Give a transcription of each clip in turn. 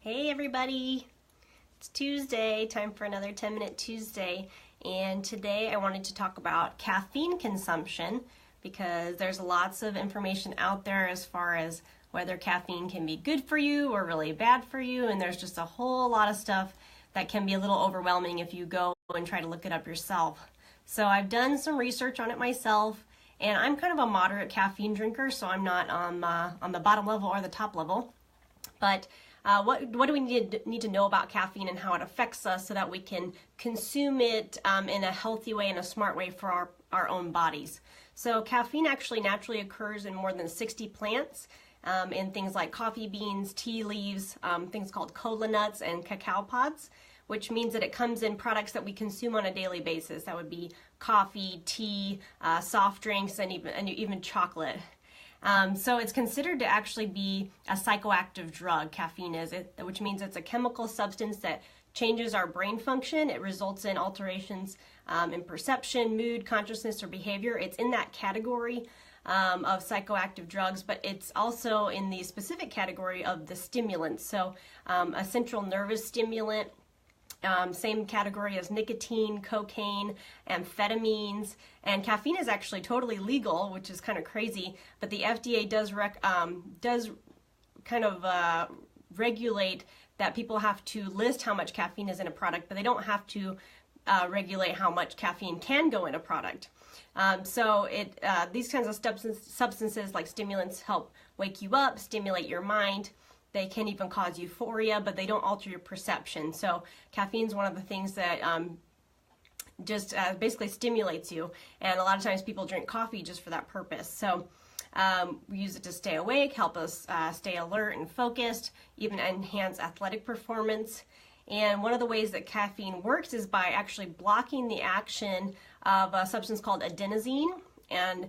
Hey everybody, it's Tuesday, time for another 10-minute Tuesday, and today I wanted to talk about caffeine consumption because there's lots of information out there as far as whether caffeine can be good for you or really bad for you, and there's just a whole lot of stuff that can be a little overwhelming if you go and try to look it up yourself. So I've done some research on it myself, and I'm kind of a moderate caffeine drinker, so I'm not on the bottom level or the top level, but what do we need to know about caffeine and how it affects us so that we can consume it in a healthy way and a smart way for our own bodies? So caffeine actually naturally occurs in more than 60 plants in things like coffee beans, tea leaves, things called cola nuts, and cacao pods, which means that it comes in products that we consume on a daily basis. That would be coffee, tea, soft drinks, and even chocolate. So it's considered to actually be a psychoactive drug, caffeine is, which means it's a chemical substance that changes our brain function. It results in alterations in perception, mood, consciousness, or behavior. It's in that category of psychoactive drugs, but it's also in the specific category of the stimulants. So a central nervous stimulant, same category as nicotine, cocaine, amphetamines, and caffeine is actually totally legal, which is kind of crazy, but the FDA does regulate that people have to list how much caffeine is in a product, but they don't have to regulate how much caffeine can go in a product. These kinds of substances like stimulants help wake you up, stimulate your mind. They can even cause euphoria, but they don't alter your perception. So caffeine is one of the things that just basically stimulates you. And a lot of times people drink coffee just for that purpose. So we use it to stay awake, help us stay alert and focused, even enhance athletic performance. And one of the ways that caffeine works is by actually blocking the action of a substance called adenosine. And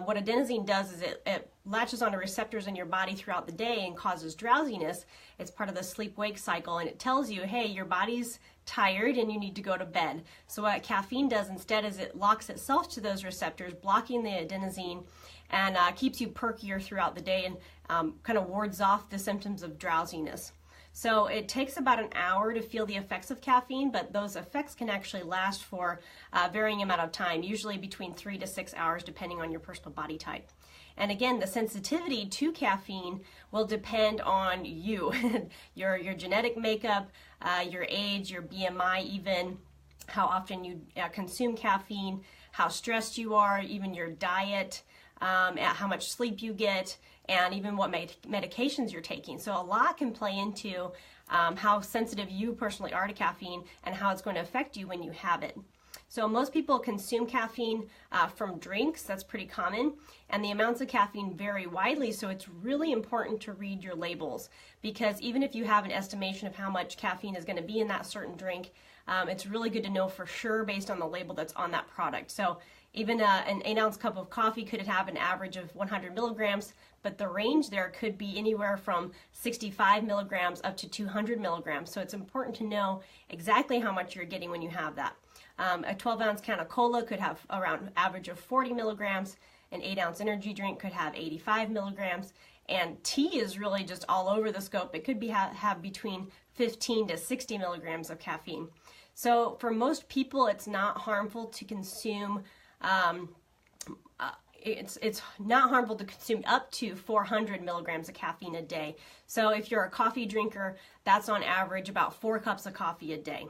what adenosine does is it latches onto receptors in your body throughout the day and causes drowsiness. It's part of the sleep-wake cycle, and it tells you, hey, your body's tired and you need to go to bed. So what caffeine does instead is it locks itself to those receptors, blocking the adenosine, and keeps you perkier throughout the day and kind of wards off the symptoms of drowsiness. So it takes about an hour to feel the effects of caffeine, but those effects can actually last for a varying amount of time, usually between 3 to 6 hours, depending on your personal body type. And again, the sensitivity to caffeine will depend on you, your genetic makeup, your age, your BMI, even how often you consume caffeine, how stressed you are, even your diet, how much sleep you get, and even what medications you're taking. So a lot can play into how sensitive you personally are to caffeine and how it's going to affect you when you have it. So most people consume caffeine from drinks. That's pretty common, and the amounts of caffeine vary widely, so it's really important to read your labels, because even if you have an estimation of how much caffeine is going to be in that certain drink, it's really good to know for sure based on the label that's on that product. So even an 8-ounce cup of coffee could have an average of 100 milligrams, but the range there could be anywhere from 65 milligrams up to 200 milligrams. So it's important to know exactly how much you're getting when you have that. A 12-ounce can of cola could have around average of 40 milligrams. An 8-ounce energy drink could have 85 milligrams. And tea is really just all over the scope. It could have between 15 to 60 milligrams of caffeine. So for most people, it's not harmful to consume it's not harmful to consume up to 400 milligrams of caffeine a day. So if you're a coffee drinker, that's on average about 4 cups of coffee a day.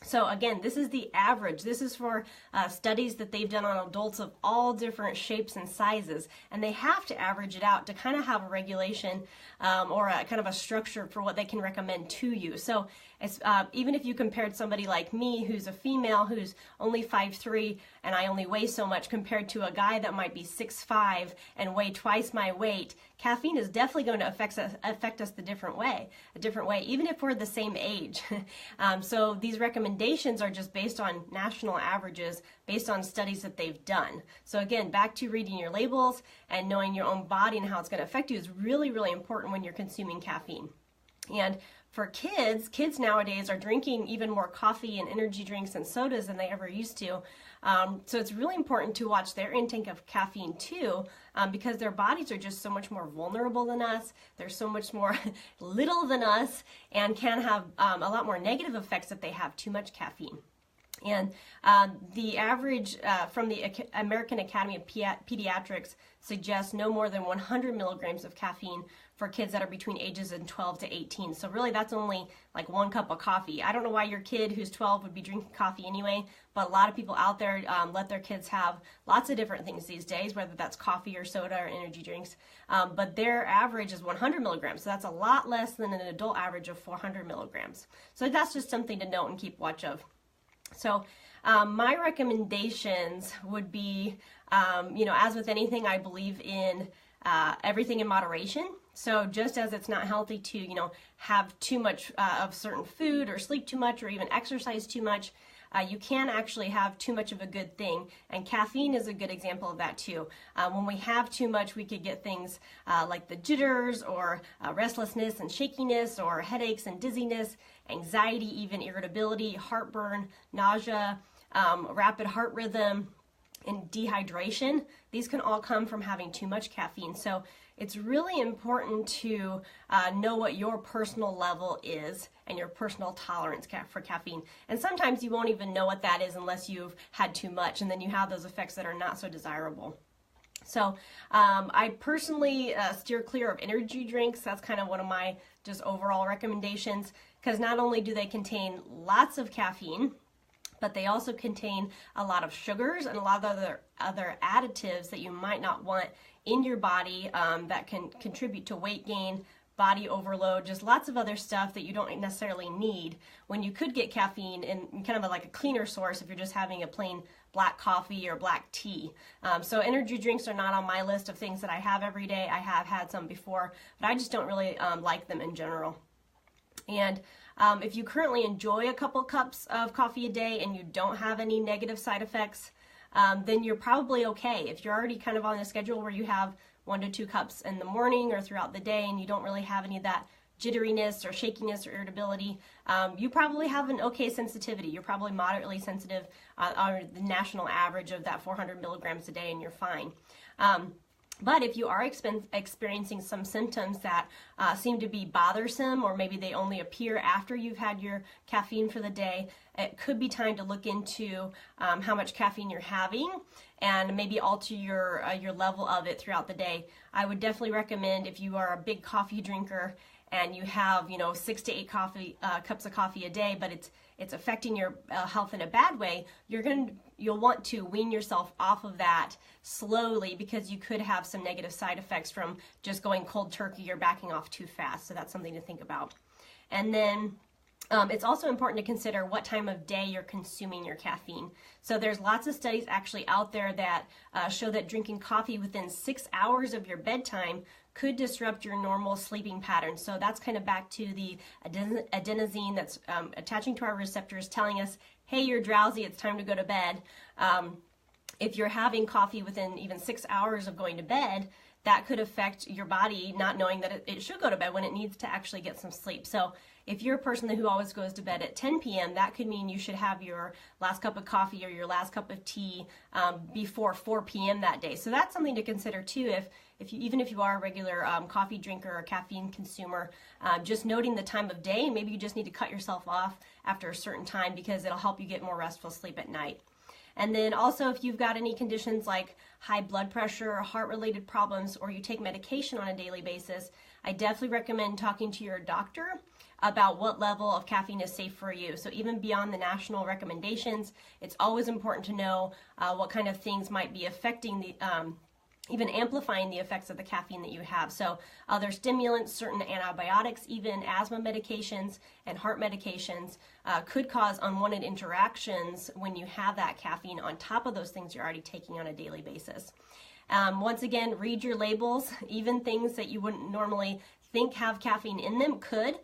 So again, this is the average. This is for studies that they've done on adults of all different shapes and sizes, and they have to average it out to kind of have a regulation or a kind of a structure for what they can recommend to you. So it's, even if you compared somebody like me who's a female who's only 5'3" and I only weigh so much compared to a guy that might be 6'5" and weigh twice my weight, caffeine is definitely going to affect us a different way, even if we're the same age. So these recommendations are just based on national averages, based on studies that they've done. So again, back to reading your labels and knowing your own body and how it's going to affect you is really, really important when you're consuming caffeine. And for kids nowadays are drinking even more coffee and energy drinks and sodas than they ever used to. So it's really important to watch their intake of caffeine too, because their bodies are just so much more vulnerable than us. They're so much more little than us and can have a lot more negative effects if they have too much caffeine. And the average from the American Academy of Pediatrics suggests no more than 100 milligrams of caffeine for kids that are between ages of 12 to 18. So really that's only like 1 cup of coffee. I don't know why your kid who's 12 would be drinking coffee anyway, but a lot of people out there let their kids have lots of different things these days, whether that's coffee or soda or energy drinks. But their average is 100 milligrams. So that's a lot less than an adult average of 400 milligrams. So that's just something to note and keep watch of. So my recommendations would be, as with anything, I believe in everything in moderation. So just as it's not healthy to, have too much of certain food or sleep too much or even exercise too much, you can actually have too much of a good thing. And caffeine is a good example of that too. When we have too much, we could get things like the jitters or restlessness and shakiness or headaches and dizziness, anxiety, even irritability, heartburn, nausea, rapid heart rhythm, and dehydration. These can all come from having too much caffeine. So it's really important to know what your personal level is and your personal tolerance for caffeine. And sometimes you won't even know what that is unless you've had too much, and then you have those effects that are not so desirable. So I personally steer clear of energy drinks. That's kind of one of my just overall recommendations, because not only do they contain lots of caffeine, but they also contain a lot of sugars and a lot of other additives that you might not want in your body that can contribute to weight gain, body overload, just lots of other stuff that you don't necessarily need when you could get caffeine in kind of like a cleaner source if you're just having a plain black coffee or black tea. So energy drinks are not on my list of things that I have every day. I have had some before, but I just don't really like them in general. And if you currently enjoy a couple cups of coffee a day and you don't have any negative side effects, then you're probably okay. If you're already kind of on a schedule where you have 1 to 2 cups in the morning or throughout the day and you don't really have any of that jitteriness or shakiness or irritability, you probably have an okay sensitivity. You're probably moderately sensitive on the national average of that 400 milligrams a day, and you're fine. But if you are experiencing some symptoms that seem to be bothersome, or maybe they only appear after you've had your caffeine for the day, it could be time to look into how much caffeine you're having and maybe alter your level of it throughout the day. I would definitely recommend, if you are a big coffee drinker and you have 6 to 8 cups of coffee a day, but it's affecting your health in a bad way, you'll want to wean yourself off of that slowly, because you could have some negative side effects from just going cold turkey or backing off too fast. So that's something to think about. And then it's also important to consider what time of day you're consuming your caffeine. So there's lots of studies actually out there that show that drinking coffee within 6 hours of your bedtime could disrupt your normal sleeping pattern. So that's kind of back to the adenosine that's attaching to our receptors, telling us, hey, you're drowsy, it's time to go to bed. If you're having coffee within even 6 hours of going to bed, that could affect your body not knowing that it should go to bed when it needs to actually get some sleep. So if you're a person who always goes to bed at 10 p.m., that could mean you should have your last cup of coffee or your last cup of tea before 4 p.m. that day. So that's something to consider too. Even if you are a regular coffee drinker or caffeine consumer, just noting the time of day, and maybe you just need to cut yourself off after a certain time, because it'll help you get more restful sleep at night. And then also, if you've got any conditions like high blood pressure, heart-related problems, or you take medication on a daily basis, I definitely recommend talking to your doctor about what level of caffeine is safe for you. So even beyond the national recommendations, it's always important to know what kind of things might be affecting the even amplifying the effects of the caffeine that you have. So other stimulants, certain antibiotics, even asthma medications and heart medications could cause unwanted interactions when you have that caffeine on top of those things you're already taking on a daily basis. Once again, read your labels. Even things that you wouldn't normally think have caffeine in them could.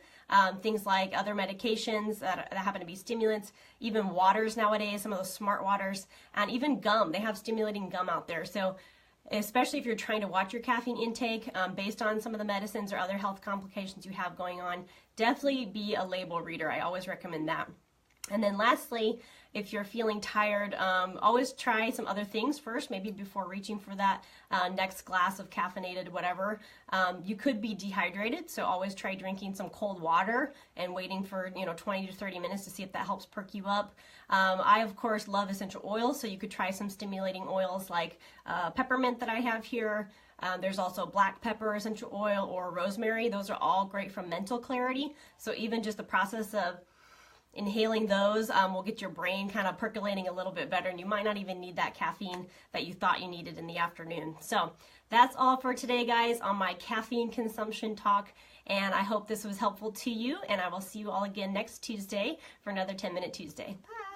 Things like other medications that happen to be stimulants, even waters nowadays, some of those smart waters, and even gum. They have stimulating gum out there. So especially if you're trying to watch your caffeine intake based on some of the medicines or other health complications you have going on. Definitely be a label reader. I always recommend that. And then lastly, if you're feeling tired, always try some other things first, maybe before reaching for that next glass of caffeinated whatever. You could be dehydrated, so always try drinking some cold water and waiting for 20 to 30 minutes to see if that helps perk you up. I, of course, love essential oils, so you could try some stimulating oils like peppermint that I have here. There's also black pepper essential oil or rosemary. Those are all great for mental clarity. So even just the process of inhaling those will get your brain kind of percolating a little bit better, and you might not even need that caffeine that you thought you needed in the afternoon. So that's all for today, guys, on my caffeine consumption talk, and I hope this was helpful to you, and I will see you all again next Tuesday for another 10 Minute Tuesday. Bye!